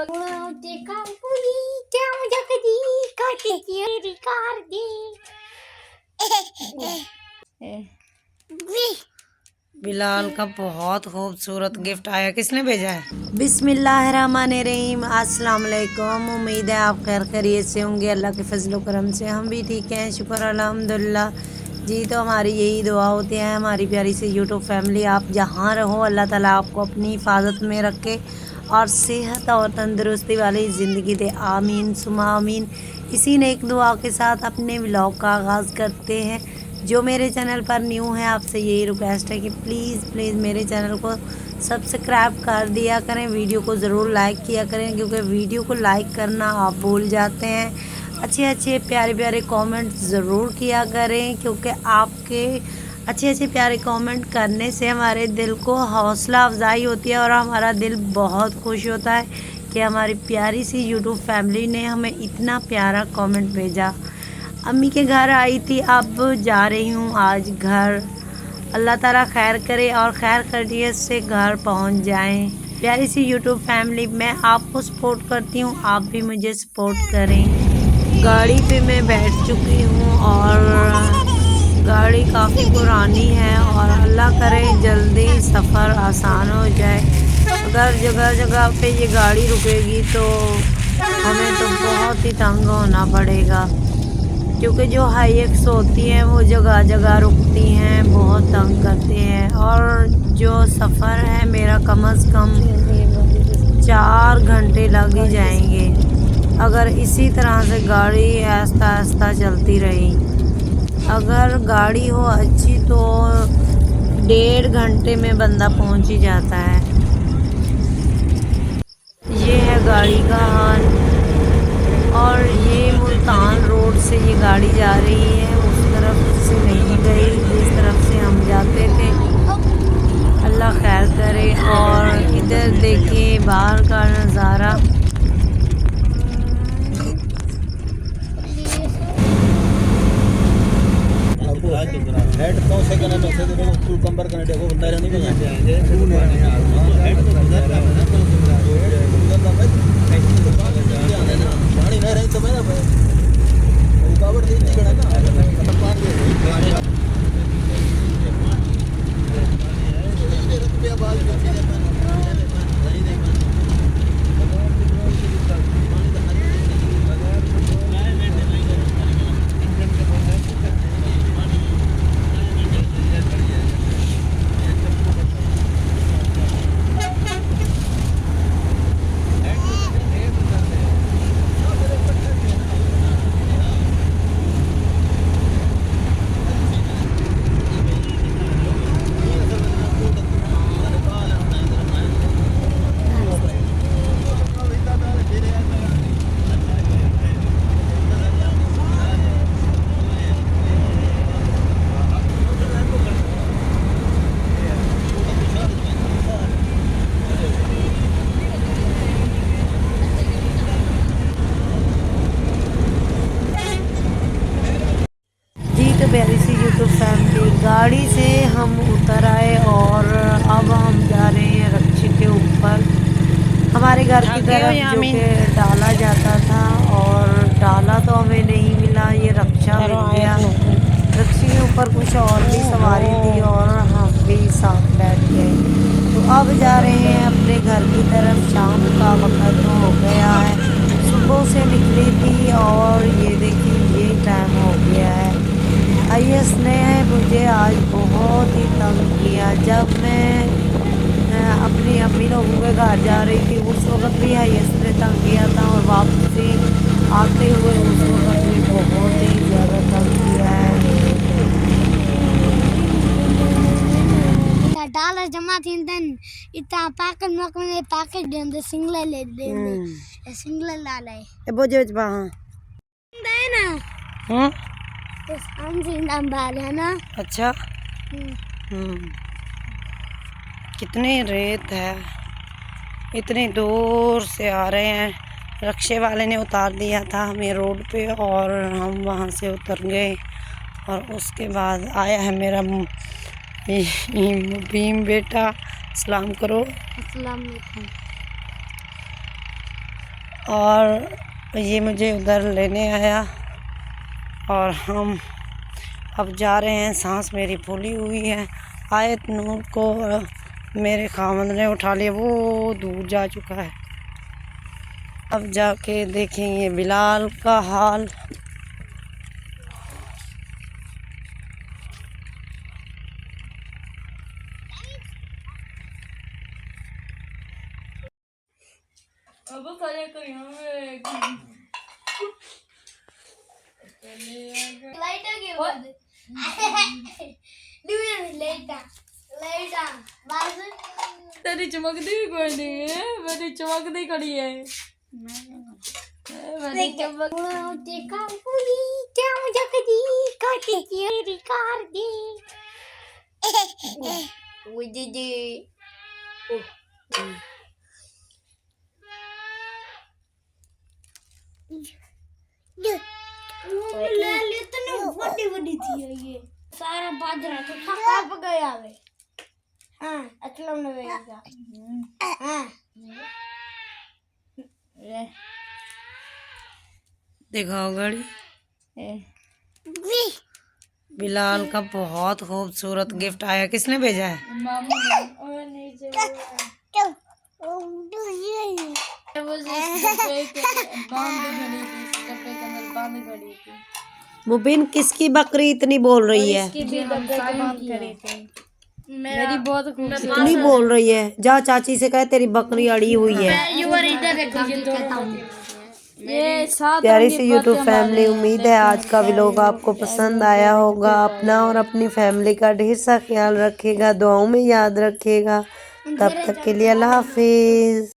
बिलाल का बहुत खूबसूरत गिफ्ट आया। किसने भेजा है? बिस्मिल्लाहिर्रहमानिर्रहीम। अस्सलाम वालेकुम। उम्मीद है आप खैर खैरियत से होंगे। अल्लाह के फजल करम से हम भी ठीक हैं, शुक्र अल्हम्दुलिल्लाह जी। तो हमारी यही दुआ होती है हमारी प्यारी सी यूट्यूब फैमिली, आप जहाँ रहो अल्लाह ताला आपको अपनी हिफाजत में रखे और सेहत और तंदुरुस्ती वाली ज़िंदगी दे। आमीन सुमा आमीन। इसी नेक दुआ के साथ अपने व्लॉग का आगाज़ करते हैं। जो मेरे चैनल पर न्यू है आपसे यही रिक्वेस्ट है कि प्लीज़ मेरे चैनल को सब्सक्राइब कर दिया करें, वीडियो को ज़रूर लाइक किया करें, क्योंकि वीडियो को लाइक करना आप भूल जाते हैं। अच्छे प्यारे प्यारे कमेंट ज़रूर किया करें, क्योंकि आपके अच्छे प्यारे कमेंट करने से हमारे दिल को हौसला अफजाई होती है और हमारा दिल बहुत खुश होता है कि हमारी प्यारी सी यूट्यूब फैमिली ने हमें इतना प्यारा कमेंट भेजा। अम्मी के घर आई थी, अब जा रही हूँ आज घर। अल्लाह ताला खैर करे और खैर खैरियत से घर पहुँच जाएं। प्यारी सी यूट्यूब फैमिली, मैं आपको सपोर्ट करती हूँ, आप भी मुझे सपोर्ट करें। गाड़ी पे मैं बैठ चुकी हूँ और गाड़ी काफ़ी पुरानी है और अल्लाह करे जल्दी सफ़र आसान हो जाए। अगर जगह जगह पे ये गाड़ी रुकेगी तो हमें तो बहुत ही तंग होना पड़ेगा, क्योंकि जो हाईएक्स होती हैं वो जगह जगह रुकती हैं, बहुत तंग करते हैं। और जो सफ़र है मेरा कम से कम 4 घंटे लग ही जाएंगे अगर इसी तरह से गाड़ी आहिस्ता आहिस्ता चलती रही। अगर गाड़ी हो अच्छी तो 1.5 घंटे में बंदा पहुंच ही जाता है। ये है गाड़ी का हाल। और ये मुल्तान रोड से ये गाड़ी जा रही है, उस तरफ से नहीं गई जिस तरफ से हम जाते थे। अल्लाह खैर करे। और इधर देखिए बाहर का नज़ारा। प्यारी सी यूट्यूब फैमिली, गाड़ी से हम उतर आए और अब हम जा रहे हैं रक्षे के ऊपर। हमारे घर की तरफ जो कि डाला जाता था और डाला तो हमें नहीं मिला, ये रक्षा मिल गया। रक्षे के ऊपर कुछ और भी सवारी थी और हम भी साथ बैठ गए। तो अब जा रहे हैं अपने घर की तरफ। शाम का वक्त हो गया है, सुबह से निकली थी और ये देखिए ये टाइम हो गया है। आईएस ने मुझे आज बहुत ही तंग किया। जब मैं अपनी अम्मी लोगों के घर जा रही थी उस वक्त भी आईएस ने तंग किया था और वापसी आते हुए उस वक्त भी बहुत ही ज़्यादा तंग किया है। डाला जमा थिंदन इतना पैकेट मकने पैकेट देंदे सिंगल ले देंदे सिंगल डाला है ए बोझे वहां देना हां इस नाम बाल है ना। अच्छा। कितनी रेत है, इतनी दूर से आ रहे हैं। रक्षे वाले ने उतार दिया था हमें रोड पे और हम वहाँ से उतर गए। और उसके बाद आया है मेरा मुबीन बेटा। सलाम करो। अस्सलाम वालेकुम। और ये मुझे उधर लेने आया और हम अब जा रहे हैं। सांस मेरी फूली हुई है। आयत नूर को मेरे खामद ने उठा लिया, वो दूर जा चुका है। अब जाके देखेंगे बिलाल का हाल। तेरी चमकदी भी कोई नहीं है, मेरी चमकदी खड़ी है। मेरी चमक बड़ी थी ये सारा बाजरा तो थक गया वे। हाँ अच्छा ना वेगा। हाँ दिखाओ गाड़ी। बिलाल का बहुत खूबसूरत गिफ्ट आया। किसने भेजा है? मामू ने और नीचे वो डब्बे के बांध खड़ी थी, इस डब्बे के अंदर बांध खड़ी थी। मुबीन किसकी बकरी इतनी बोल रही है? इसकी भी डब्बे के बांध खड़ी थी। मेरी बहुत खूबसूरत इतनी बोल रही है। जा चाची से कहे तेरी बकरी अड़ी हुई है। ये सात प्यारी सी यूट्यूब फैमिली, उम्मीद है आज का व्लॉग आपको पसंद आया होगा। अपना और अपनी फैमिली का ढेर सा ख्याल रखिएगा, दुआओं में याद रखिएगा। तब तक के लिए अल्लाह हाफिज।